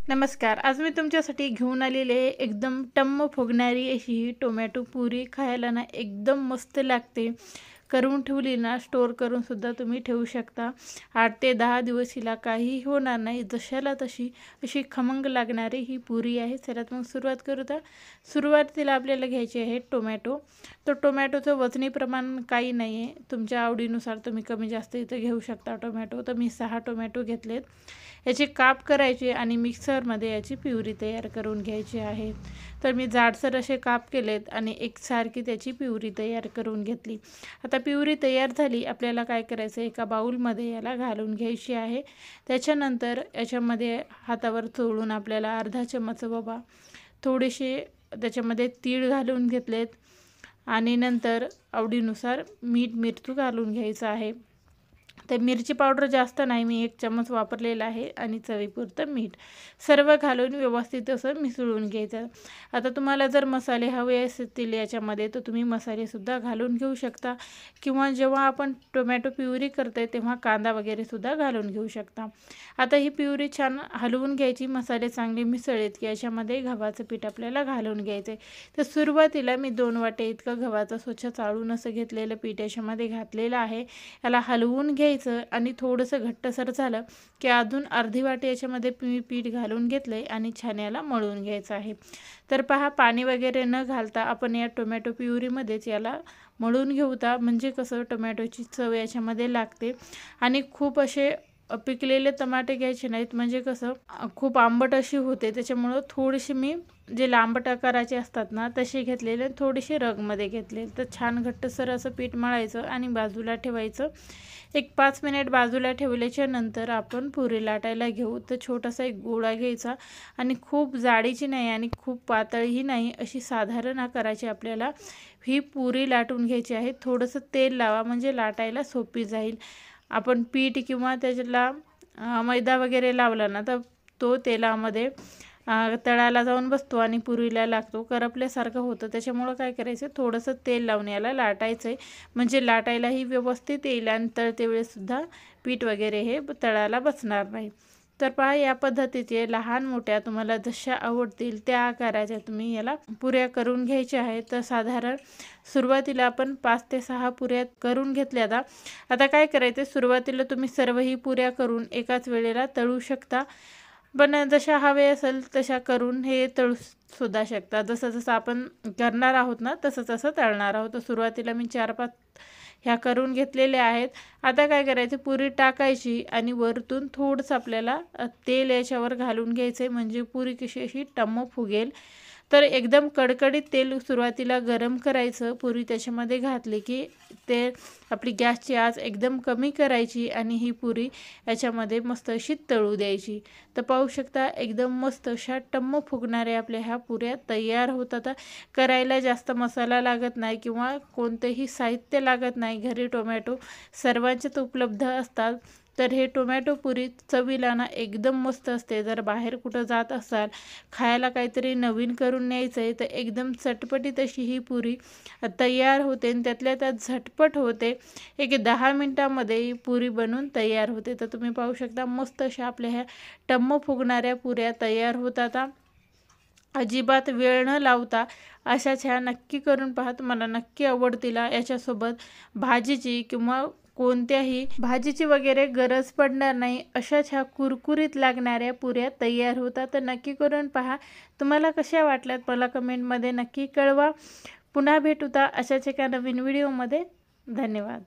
नमस्कार. आज मी तुमच्यासाठी घेऊन आलेले आहे एकदम टम्म फुगणारी अशी ही टोमॅटो पुरी. खायला ना एकदम मस्त लागते. करून ठेवली ना, स्टोअर करून सुद्धा तुम्ही ठेवू शकता. 8 ते 10 दिवस हिला काहीही होणार नाही. जशाला तशी अशी खमंग लागणारी ही पुरी आहे. चला तर मग सुरुवात करू. तर सुरुवातीला आपल्याला घ्यायची आहे टोमॅटो. तर टोमॅटोचं वजनी प्रमाण काही नाही आहे. तुमच्या आवडीनुसार तुम्ही कमी जास्त इथं घेऊ शकता टोमॅटो. तर मी 6 टोमॅटो घेतलेत. याचे काप करायचे आणि मिक्सरमध्ये याची प्युरी तयार करून घ्यायची आहे. तर मी जाडसर असे काप केलेत आणि एकसारखी त्याची प्युरी तयार करून घेतली. आता प्युरी तयार झाली. आपल्याला काय करायचं, एका बाउलमध्ये याला घालून घ्यायची आहे. त्याच्यानंतर याच्यामध्ये हातावर चोळून आपल्याला अर्धा चमच बाबा थोडेसे त्याच्यामध्ये तीळ घालून घेतलेत आणि नंतर आवडीनुसार मीठ मिरचू घालून घ्यायचं आहे. तर मिरची पावडर जास्त नाही, मी 1 चमच वापरलेला आहे आणि चवीपुरतं मीठ सर्व घालून व्यवस्थित असं मिसळून घ्यायचं. आता तुम्हाला जर मसाले हवे असतील याच्यामध्ये तर तुम्ही मसालेसुद्धा घालून घेऊ शकता किंवा जेव्हा आपण टोमॅटो प्युरी करते तेव्हा कांदा वगैरेसुद्धा घालून घेऊ शकता. आता ही प्युरी छान हलवून घ्यायची. मसाले चांगले मिसळलेत की याच्यामध्ये गव्हाचं पीठ आपल्याला घालून घ्यायचं आहे. तर सुरुवातीला मी 2 वाटे इतकं गव्हाचं स्वच्छ चाळून असं घेतलेलं पीठ याच्यामध्ये घातलेलं आहे. याला हलवून घ्यायचं आणि थोडंसं घट्टसर झालं की अजून अर्धी वाटी याच्यामध्ये मी पीठ घालून घेतलंय आणि छान याला मळून घ्यायचं आहे. तर पहा, पाणी वगैरे न घालता आपण या टोमॅटो प्युरीमध्येच याला मळून घेऊता, म्हणजे कसं टोमॅटोची चव याच्यामध्ये लागते. आणि खूप असे पिकलेले टमाटे घ्यायचे नाहीत, म्हणजे कसं खूप आंबट अशी होते. त्याच्यामुळं थोडीशी मी जे लांबट आकाराचे असतात ना तसे घेतलेले, थोडेसे रगमध्ये घेतले. तर छान घट्टसर असं पीठ मळायचं आणि बाजूला ठेवायचं. एक 5 मिनिट बाजूला ठेवल्याच्या नंतर आपण पुरी लाटायला घेऊ. तर छोटासा एक गोळा घ्यायचा आणि खूप जाडीची नाही आणि खूप पातळही नाही, अशी साधारण आकाराची आपल्याला ही पुरी लाटून घ्यायची आहे. थोडंसं तेल लावा म्हणजे लाटायला सोपी जाईल. आपण पीठ किंवा त्याच्याला मैदा वगैरे लावला ना तर तो तेलामध्ये तळाला जाऊन बसतो आणि पुरीला लागतो, करपल्यासारखं होतं. त्याच्यामुळं काय करायचं, थोडंसं तेल लावून याला लाटायचं आहे, म्हणजे लाटायलाही व्यवस्थित येईल आणि तळते वेळेसुद्धा पीठ वगैरे हे तळाला बसणार नाही. तर पहा, या पद्धतीचे लहान मोठ्या तुम्हाला जशा आवडतील त्या आकाराच्या तुम्ही याला पुऱ्या करून घ्यायच्या आहेत. तर साधारण सुरुवातीला आपण 5 ते 6 पुऱ्या करून घेतल्या. आता काय करायचं, सुरुवातीला तुम्ही सर्व ही पुऱ्या करून एकाच वेळेला तळू शकता, पण जशा हवे असेल तशा करून हे तळू सुद्धा शकता. जसं जसं आपण करणार आहोत ना तसं तसं तळणार आहोत. तर सुरुवातीला मी 4-5 ह्या करून घेतलेल्या आहेत. आता काय करायचं, पुरी टाकायची आणि वरतून थोडंसं आपल्याला तेल याच्यावर घालून घ्यायचं आहे, म्हणजे पुरी कशी अशी टम्म फुगेल. तर एकदम कडकडीत तेल सुरुवातीला गरम करायचं. पुरी त्याच्यामध्ये घातली की ते आपली गॅसची आच एकदम कमी करायची आणि ही पुरी याच्यामध्ये मस्त अशी तळू द्यायची. तर पाहू शकता, एकदम मस्त अशा टम्म फुगणाऱ्या आपल्या ह्या पुऱ्या तयार होतात. करायला जास्त मसाला लागत नाही किंवा कोणतेही साहित्य लागत नाही. घरी टोमॅटो सर्वांचेच उपलब्ध असतात. तर हे टोमॅटो पुरी चवीला ना एकदम मस्त असते. जर बाहेर कुठं जात असाल, खायला काहीतरी नवीन करून न्यायचं आहे, तर एकदम चटपटीत अशी ही पुरी तयार होते आणि त्यातल्या त्यात झटपट होते. एक 10 मिनटामध्ये ही पुरी बनून तयार होते. तर तुम्ही पाहू शकता, मस्त अशा आपल्या ह्या टम्म फुगणाऱ्या पुऱ्या तयार होतात. अजिबात वेळ न लावता अशाच ह्या नक्की करून पहा, तुम्हाला नक्की आवडतील. याच्यासोबत भाजीची किंवा कोणत्याही भाजीची वगैरे गरज पडणार नाही. अशाच ह्या कुरकुरीत लागणाऱ्या पुऱ्या तयार होतात. तर नक्की करून पहा. तुम्हाला कशा वाटल्यात मला कमेंटमध्ये नक्की कळवा. पुन्हा भेटूता अशाच एका नवीन व्हिडिओमध्ये. धन्यवाद.